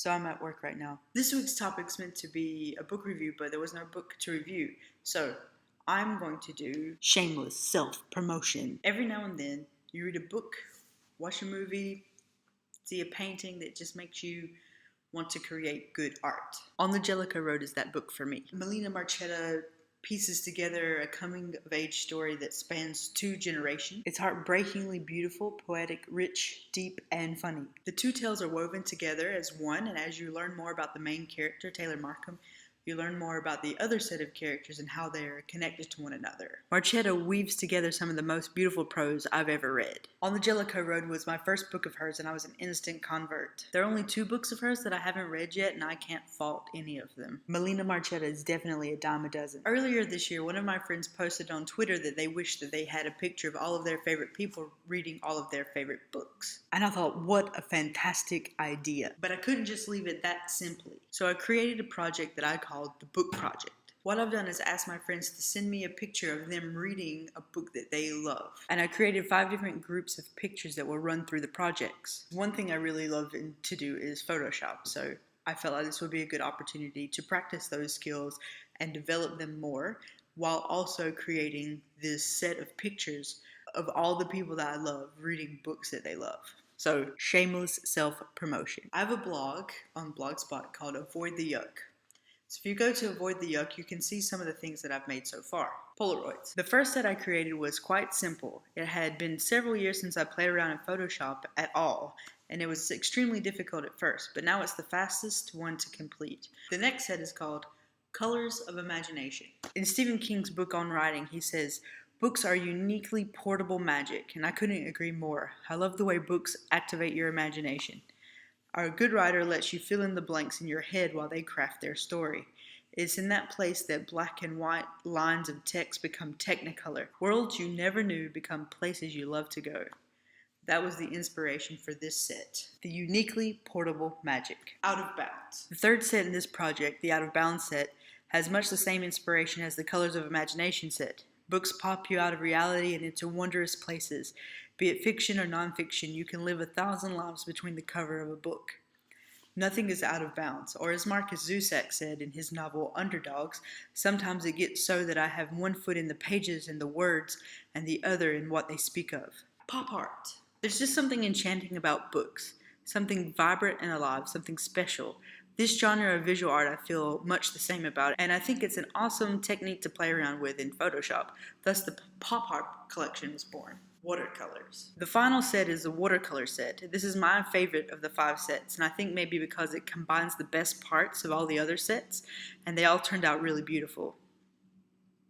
So I'm at work right now. This week's topic's meant to be a book review, but there was no book to review. So I'm going to do shameless self-promotion. Every now and then, you read a book, watch a movie, see a painting that just makes you want to create good art. On the Jellicoe Road is that book for me. Melina Marchetta pieces together a coming-of-age story that spans 2 generations. It's heartbreakingly beautiful, poetic, rich, deep, and funny. The 2 tales are woven together as one, and as you learn more about the main character, Taylor Markham, you learn more about the other set of characters and how they're connected to one another. Marchetta weaves together some of the most beautiful prose I've ever read. On the Jellicoe Road was my first book of hers, and I was an instant convert. There are only 2 books of hers that I haven't read yet, and I can't fault any of them. Melina Marchetta is definitely a dime a dozen. Earlier this year, one of my friends posted on Twitter that they wished that they had a picture of all of their favorite people reading all of their favorite books. And I thought, what a fantastic idea. But I couldn't just leave it that simply. So I created a project that I called the Book Project. What I've done is ask my friends to send me a picture of them reading a book that they love. And I created 5 different groups of pictures that will run through the projects. One thing I really love to do is Photoshop, so I felt like this would be a good opportunity to practice those skills and develop them more, while also creating this set of pictures of all the people that I love reading books that they love. So, shameless self-promotion. I have a blog on Blogspot called Avoid the Yuck. So if you go to Avoid the Yuck, you can see some of the things that I've made so far. Polaroids. The first set I created was quite simple. It had been several years since I played around in Photoshop at all, and it was extremely difficult at first, but now it's the fastest one to complete. The next set is called Colors of Imagination. In Stephen King's book on writing, he says, "Books are uniquely portable magic," and I couldn't agree more. I love the way books activate your imagination. Our good writer lets you fill in the blanks in your head while they craft their story. It's in that place that black and white lines of text become technicolor. Worlds you never knew become places you love to go. That was the inspiration for this set. The uniquely portable magic. Out of Bounds. The third set in this project, the Out of Bounds set, has much the same inspiration as the Colors of Imagination set. Books pop you out of reality and into wondrous places. Be it fiction or nonfiction, you can live 1,000 lives between the cover of a book. Nothing is out of bounds, or as Markus Zusak said in his novel Underdogs, sometimes it gets so that I have one foot in the pages and the words, and the other in what they speak of. Pop art. There's just something enchanting about books, something vibrant and alive, something special. This genre of visual art I feel much the same about, and I think it's an awesome technique to play around with in Photoshop. Thus the pop art collection was born. Watercolors. The final set is the watercolor set. This is my favorite of the 5 sets, and I think maybe because it combines the best parts of all the other sets, and they all turned out really beautiful.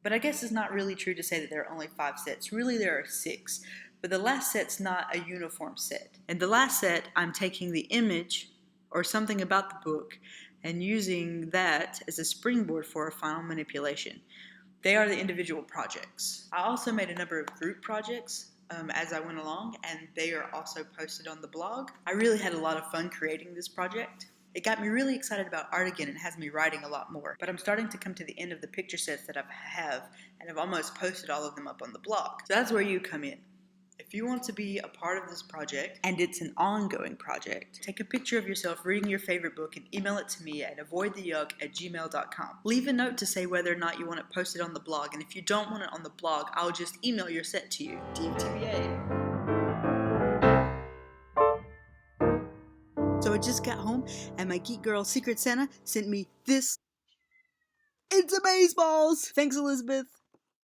But I guess it's not really true to say that there are only 5 sets. Really, there are 6. But the last set's not a uniform set. In the last set, I'm taking the image or something about the book and using that as a springboard for a final manipulation. They are the individual projects. I also made a number of group projects as I went along, and they are also posted on the blog. I really had a lot of fun creating this project. It got me really excited about art again and has me writing a lot more. But I'm starting to come to the end of the picture sets that I have, and I've almost posted all of them up on the blog. So that's where you come in. If you want to be a part of this project, and it's an ongoing project, take a picture of yourself reading your favorite book and email it to me at avoidtheyuck@gmail.com. Leave a note to say whether or not you want it posted on the blog, and if you don't want it on the blog, I'll just email your set to you. DMTBA. So I just got home, and my geek girl Secret Santa sent me this. It's amazeballs! Thanks, Elizabeth.